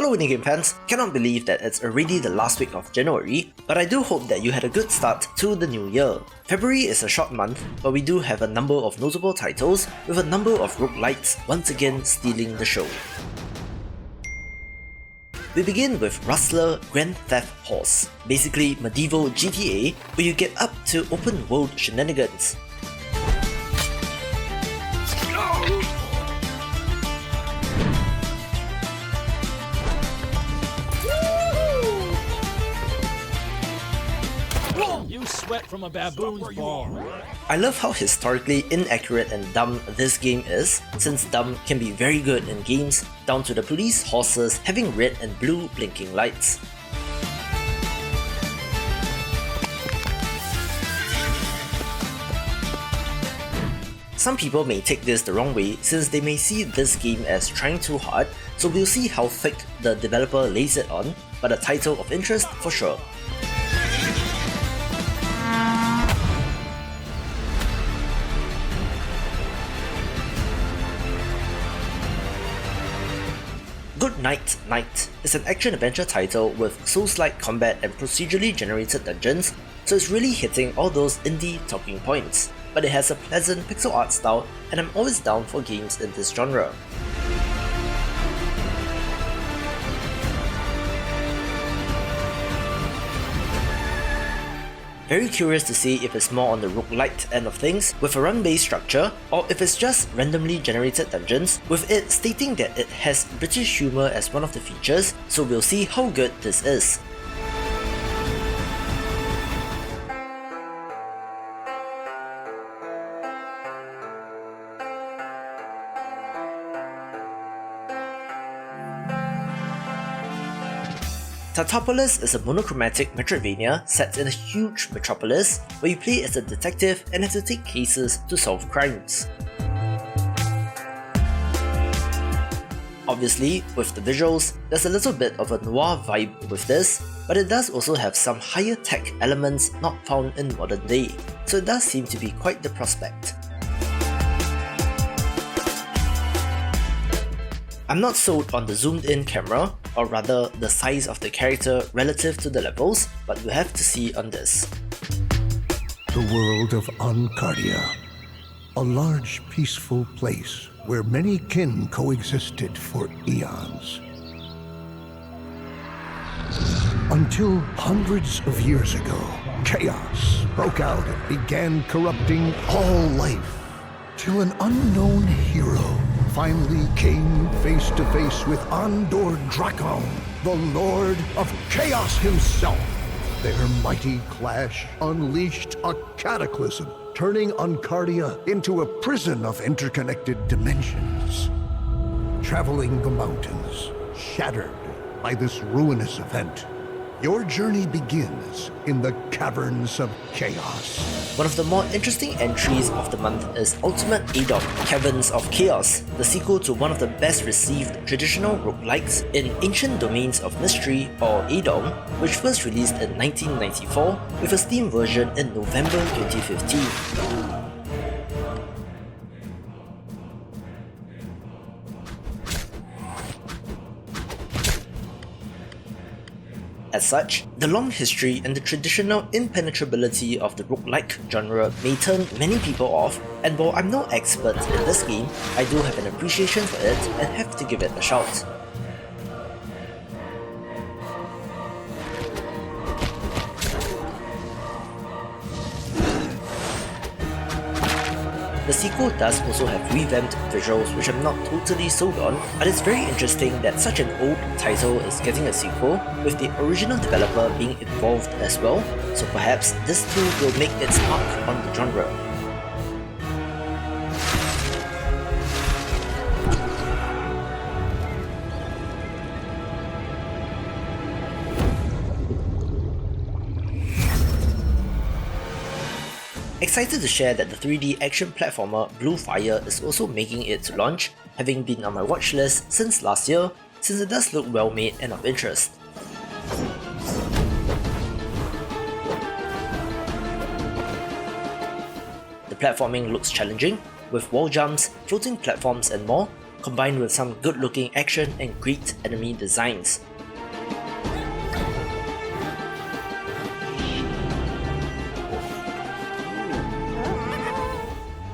Hello Game fans, cannot believe that it's already the last week of January, but I do hope that you had a good start to the new year. February is a short month, but we do have a number of notable titles, with a number of roguelites once again stealing the show. We begin with Rustler Grand Theft Horse, basically medieval GTA, where you get up to open world shenanigans. You sweat from a baboon's ball. I love how historically inaccurate and dumb this game is, since dumb can be very good in games, down to the police horses having red and blue blinking lights. Some people may take this the wrong way since they may see this game as trying too hard, so we'll see how thick the developer lays it on, but a title of interest for sure. Good Night Knight is an action-adventure title with Souls-like combat and procedurally generated dungeons, so it's really hitting all those indie talking points, but it has a pleasant pixel art style and I'm always down for games in this genre. Very curious to see if it's more on the roguelite end of things with a run-based structure, or if it's just randomly generated dungeons, with it stating that it has British humour as one of the features, so we'll see how good this is. Tartapolis is a monochromatic Metroidvania set in a huge metropolis where you play as a detective and have to take cases to solve crimes. Obviously, with the visuals, there's a little bit of a noir vibe with this, but it does also have some higher tech elements not found in modern day, so it does seem to be quite the prospect. I'm not sold on the zoomed in camera, or rather the size of the character relative to the levels, but we'll have to see on this. The world of Ancardia, a large peaceful place where many kin coexisted for eons. Until hundreds of years ago, chaos broke out and began corrupting all life, till an unknown hero finally came face to face with Andor Drakon, the Lord of Chaos himself. Their mighty clash unleashed a cataclysm, turning Ancardia into a prison of interconnected dimensions. Traveling the mountains, shattered by this ruinous event, your journey begins in the Caverns of Chaos. One of the more interesting entries of the month is Ultimate ADOM, Caverns of Chaos, the sequel to one of the best received traditional roguelikes in Ancient Domains of Mystery, or ADOM, which first released in 1994 with a Steam version in November 2015. As such, the long history and the traditional impenetrability of the roguelike genre may turn many people off, and while I'm no expert in this game, I do have an appreciation for it and have to give it a shot. The sequel does also have revamped visuals which I'm not totally sold on, but it's very interesting that such an old title is getting a sequel, with the original developer being involved as well, so perhaps this too will make its mark on the genre. Excited to share that the 3D action platformer Blue Fire is also making its launch, having been on my watch list since last year, since it does look well made and of interest. The platforming looks challenging, with wall jumps, floating platforms and more, combined with some good looking action and great enemy designs.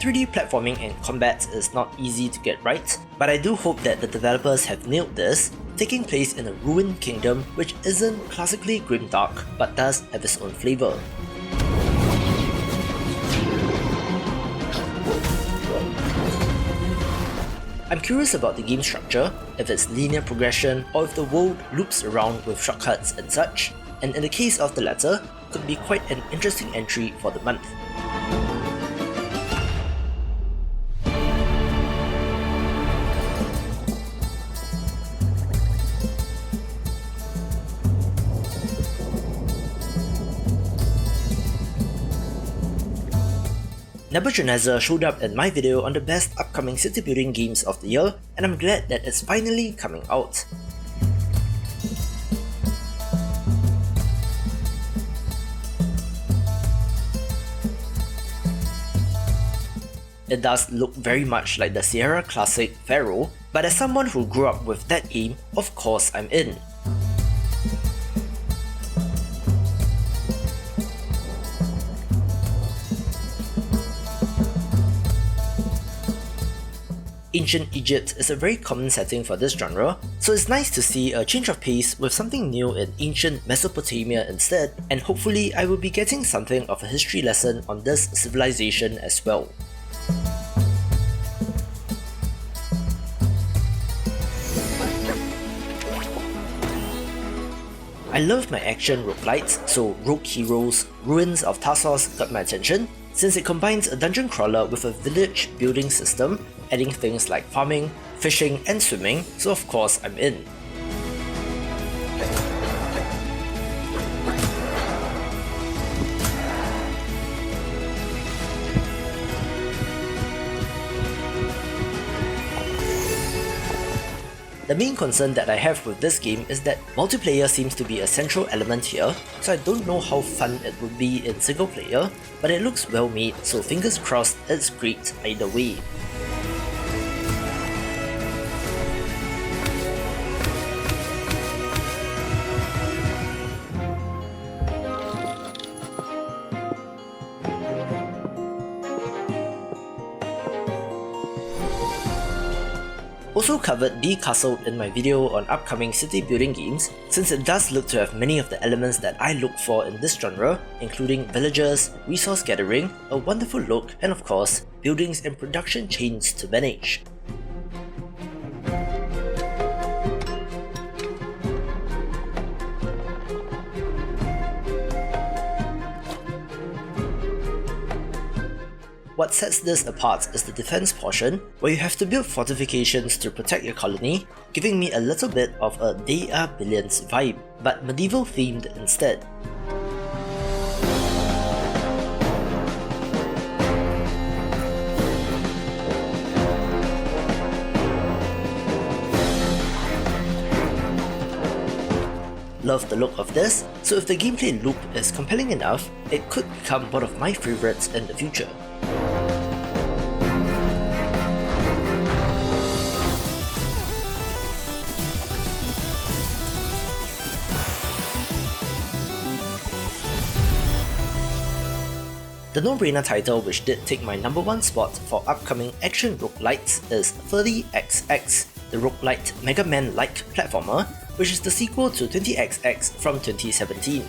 "3D platforming and combat is not easy to get right, but I do hope that the developers have nailed this, taking place in a ruined kingdom which isn't classically grimdark but does have its own flavour." I'm curious about the game structure, if it's linear progression or if the world loops around with shortcuts and such, and in the case of the latter, could be quite an interesting entry for the month. Nebuchadnezzar showed up in my video on the best upcoming city building games of the year, and I'm glad that it's finally coming out. It does look very much like the Sierra classic Referral, but as someone who grew up with that game, of course I'm in. Ancient Egypt is a very common setting for this genre, so it's nice to see a change of pace with something new in ancient Mesopotamia instead, and hopefully I will be getting something of a history lesson on this civilization as well. I love my action roguelites, so Rogue Heroes Ruins of Tasos got my attention, since it combines a dungeon crawler with a village building system, adding things like farming, fishing and swimming, so of course I'm in. The main concern that I have with this game is that multiplayer seems to be a central element here, so I don't know how fun it would be in single player, but it looks well made, so fingers crossed it's great either way. Also covered Be Castled in my video on upcoming city building games, since it does look to have many of the elements that I look for in this genre, including villagers, resource gathering, a wonderful look, and of course, buildings and production chains to manage. What sets this apart is the defense portion, where you have to build fortifications to protect your colony, giving me a little bit of a They Are Billions vibe, but medieval themed instead. Love the look of this, so if the gameplay loop is compelling enough, it could become one of my favourites in the future. The no-brainer title which did take my number 1 spot for upcoming action roguelites is 30XX, the roguelite Mega Man-like platformer, which is the sequel to 20XX from 2017.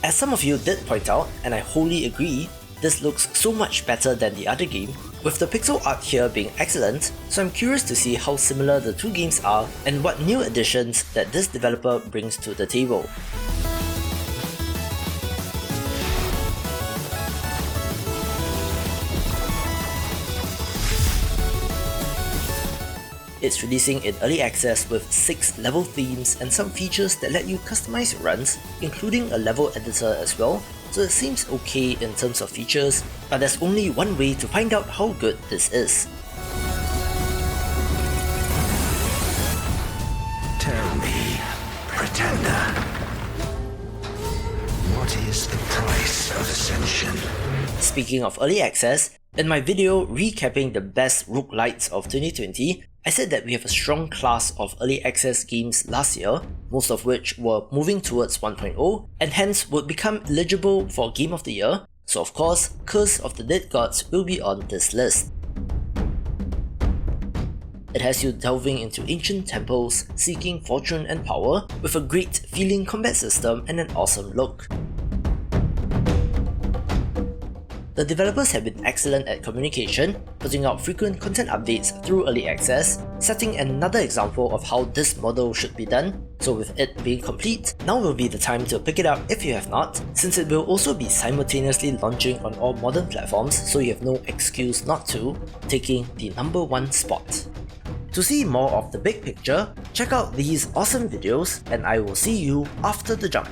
As some of you did point out, and I wholly agree, this looks so much better than the other game, with the pixel art here being excellent, so I'm curious to see how similar the two games are and what new additions that this developer brings to the table. It's releasing in early access with 6 level themes and some features that let you customize your runs, including a level editor as well, so it seems okay in terms of features, but there's only one way to find out how good this is. Tell me, pretender. What is the price of ascension? Speaking of early access, in my video recapping the best roguelites of 2020, I said that we have a strong class of early access games last year, most of which were moving towards 1.0 and hence would become eligible for Game of the Year, so of course, Curse of the Dead Gods will be on this list. It has you delving into ancient temples, seeking fortune and power, with a great feeling combat system and an awesome look. The developers have been excellent at communication, putting out frequent content updates through early access, setting another example of how this model should be done. So with it being complete, now will be the time to pick it up if you have not, since it will also be simultaneously launching on all modern platforms, so you have no excuse not to, taking the #1 spot. To see more of the big picture, check out these awesome videos and I will see you after the jump.